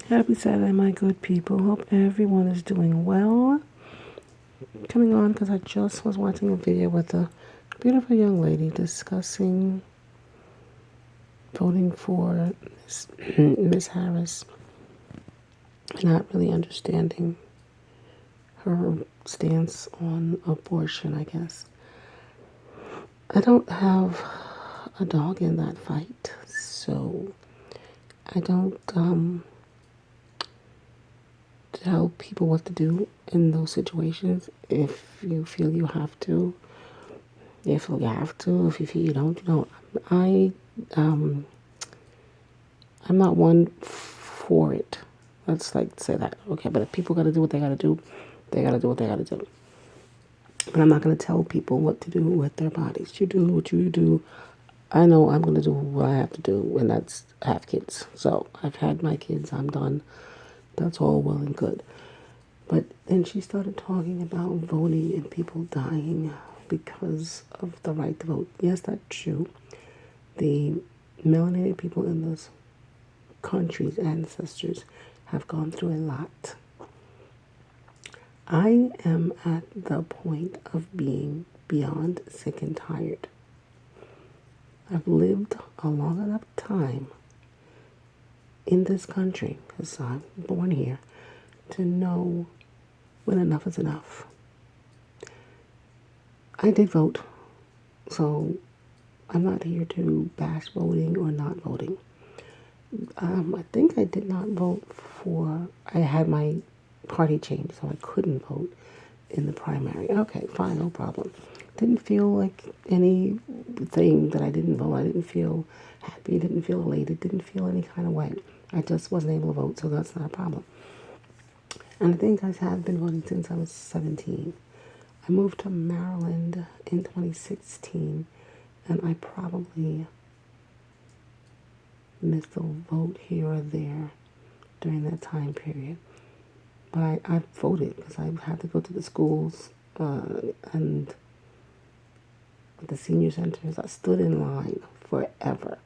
Happy Saturday, my good people. Hope everyone is doing well. Coming on because I just was watching a video with a beautiful young lady discussing voting for Miss Harris, not really understanding her stance on abortion, I guess. I don't have a dog in that fight, so I don't tell people what to do in those situations. If you feel you have to, if you have to, if you feel you don't, you don't. I, um, I'm not one for it. Let's like say that. Okay, but if people got to do what they got to do, they got to do what they got to do. But I'm not going to tell people what to do with their bodies. You do what you do. I know I'm going to do what I have to do, and that's have kids. So I've had my kids. I'm done. That's all well and good. But then she started talking about voting and people dying because of the right to vote. Yes, that's true. The melanated people in those countries' ancestors have gone through a lot. I am at the point of being beyond sick and tired. I've lived a long enough time in this country, because I'm born here, to know when enough is enough. I did vote, so I'm not here to bash voting or not voting. I think I did not vote for, I had my party changed, so I couldn't vote in the primary. Okay, fine, no problem. Didn't feel like anything that I didn't vote. I didn't feel happy, didn't feel elated, didn't feel any kind of way. I just wasn't able to vote, so that's not a problem. And I think I have been voting since I was 17. I moved to Maryland in 2016, and I probably missed a vote here or there during that time period. But I voted because I had to go to the schools and the senior centers. I stood in line forever.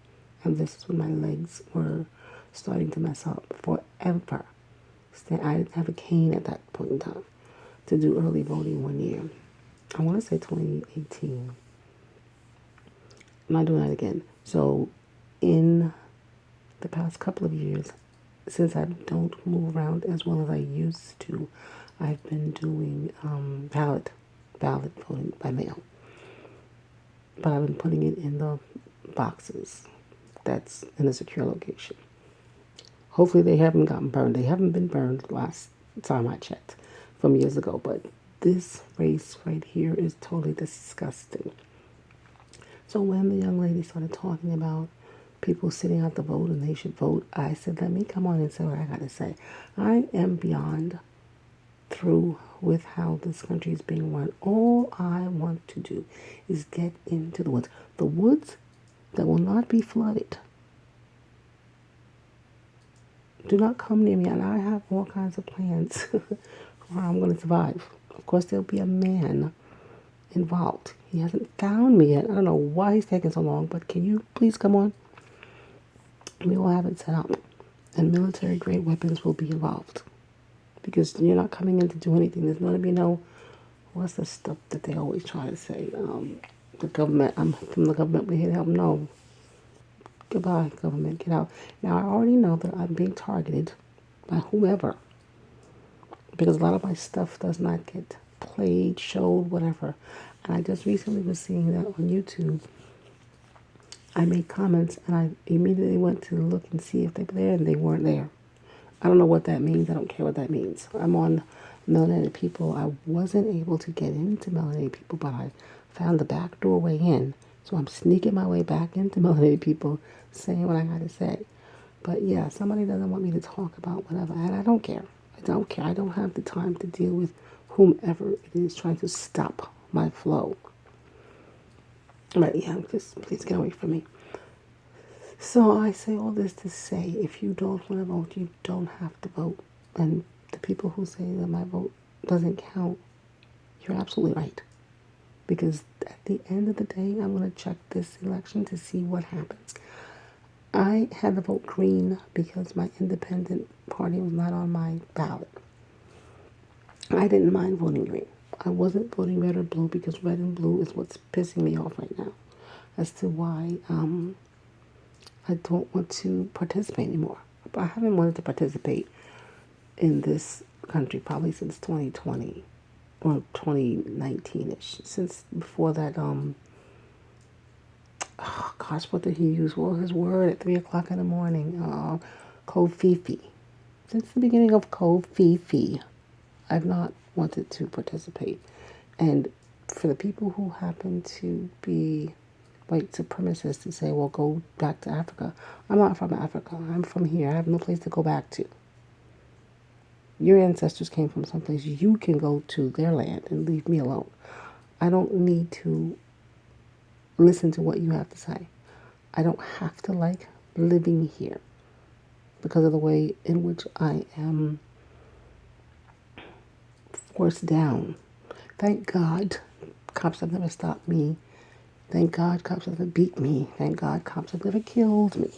And this is when my legs were starting to mess up forever. I didn't have a cane at that point in time to do early voting one year. I want to say 2018. I'm not doing that again. So in the past couple of years, since I don't move around as well as I used to, I've been doing ballot voting by mail. But I've been putting it in the boxes that's in a secure location. Hopefully they haven't gotten burned. They haven't been burned last time I checked from years ago, but this race right here is totally disgusting. So when the young lady started talking about people sitting out the vote and they should vote, I said, let me come on and say what I got to say. I am beyond through with how this country is being run. All I want to do is get into the woods. The woods that will not be flooded. Do not come near me. And I have all kinds of plans for how I'm going to survive. Of course, there'll be a man involved. He hasn't found me yet. I don't know why he's taking so long, but can you please come on? We will have it set up. And military-grade weapons will be involved. Because you're not coming in to do anything. There's not going to be no, what's the stuff that they always try to say? The government, I'm from the government, we're here to help. No. Goodbye, government, get out. Now, I already know that I'm being targeted by whoever. Because a lot of my stuff does not get played, showed, whatever. And I just recently was seeing that on YouTube. I made comments and I immediately went to look and see if they were there, and they weren't there. I don't know what that means. I don't care what that means. I'm on melanated people. I wasn't able to get into melanated people, but I found the back door way in. So I'm sneaking my way back into melanated people, saying what I got to say. But yeah, somebody doesn't want me to talk about whatever, and I don't care. I don't care. I don't have the time to deal with whomever it is trying to stop my flow. But yeah, just please get away from me. So I say all this to say, if you don't want to vote, you don't have to vote. And the people who say that my vote doesn't count, you're absolutely right. Because at the end of the day, I'm going to check this election to see what happens. I had to vote green because my independent party was not on my ballot. I didn't mind voting green. I wasn't voting red or blue because red and blue is what's pissing me off right now as to why I don't want to participate anymore. But I haven't wanted to participate in this country probably since 2020 or 2019ish. Since before that, oh gosh, what did he use? What was his word at 3 o'clock in the morning? Kofifi. Since the beginning of Kofifi, I've not wanted to participate. And for the people who happen to be white supremacists to say, well, go back to Africa. I'm not from Africa. I'm from here. I have no place to go back to. Your ancestors came from someplace. You can go to their land and leave me alone. I don't need to listen to what you have to say. I don't have to like living here because of the way in which I am forced down. Thank God cops have never stopped me. Thank God cops have never beat me. Thank God cops have never killed me.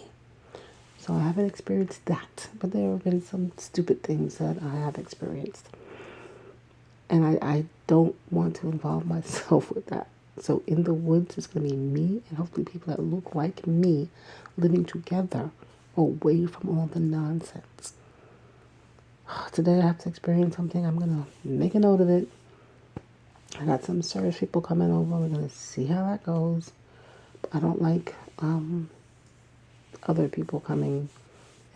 So I haven't experienced that. But there have been some stupid things that I have experienced. And I don't want to involve myself with that. So in the woods, it's going to be me and hopefully people that look like me living together away from all the nonsense. Today I have to experience something. I'm going to make a note of it. I got some service people coming over. We're going to see how that goes. I don't like other people coming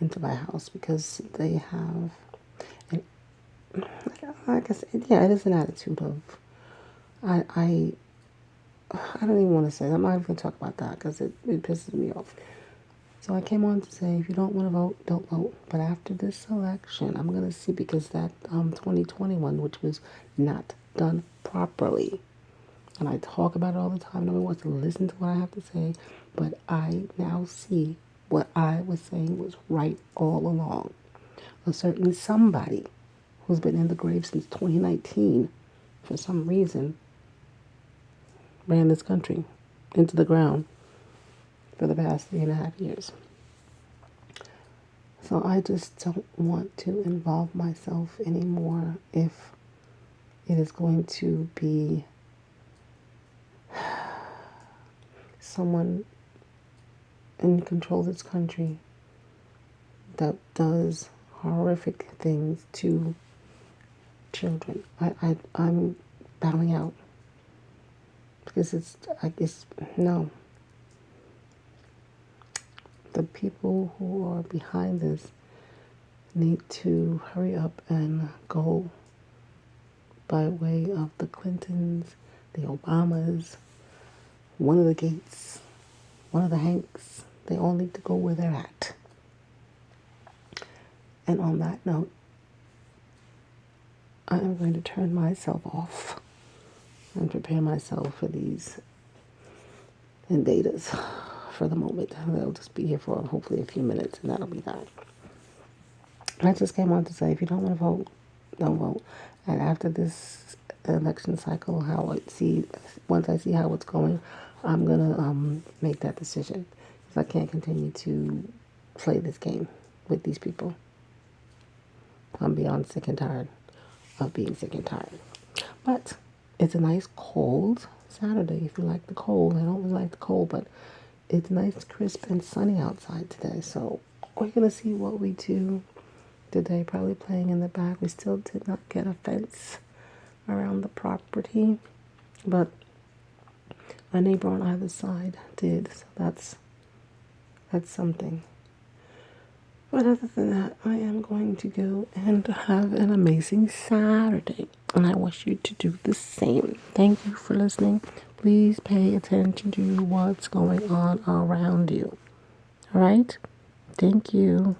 into my house because they have, and like I said, yeah, it is an attitude of, I don't even want to say, I'm not even going to talk about that because it pisses me off. So I came on to say, if you don't want to vote, don't vote. But after this election, I'm going to see because that 2021, which was not done properly, and I talk about it all the time. Nobody wants to listen to what I have to say, but I now see what I was saying was right all along. A certain somebody who's been in the grave since 2019, for some reason, ran this country into the ground for the past 3.5 years. So I just don't want to involve myself anymore if it is going to be someone in control of this country that does horrific things to children. I'm bowing out because I guess, no. The people who are behind this need to hurry up and go by way of the Clintons, the Obamas, one of the Gates, one of the Hanks. They all need to go where they're at. And on that note, I am going to turn myself off and prepare myself for these invaders for the moment. They'll just be here for hopefully a few minutes and that'll be that. I just came on to say if you don't want to vote, don't vote. And after this election cycle, once I see how it's going, I'm gonna make that decision because I can't continue to play this game with these people. I'm beyond sick and tired of being sick and tired. But it's a nice cold Saturday if you like the cold. I don't really like the cold, but it's nice, crisp, and sunny outside today. So we're going to see what we do today. Probably playing in the back. We still did not get a fence around the property, but my neighbor on either side did. So that's something. But other than that, I am going to go and have an amazing Saturday. And I wish you to do the same. Thank you for listening. Please pay attention to what's going on around you. All right? Thank you.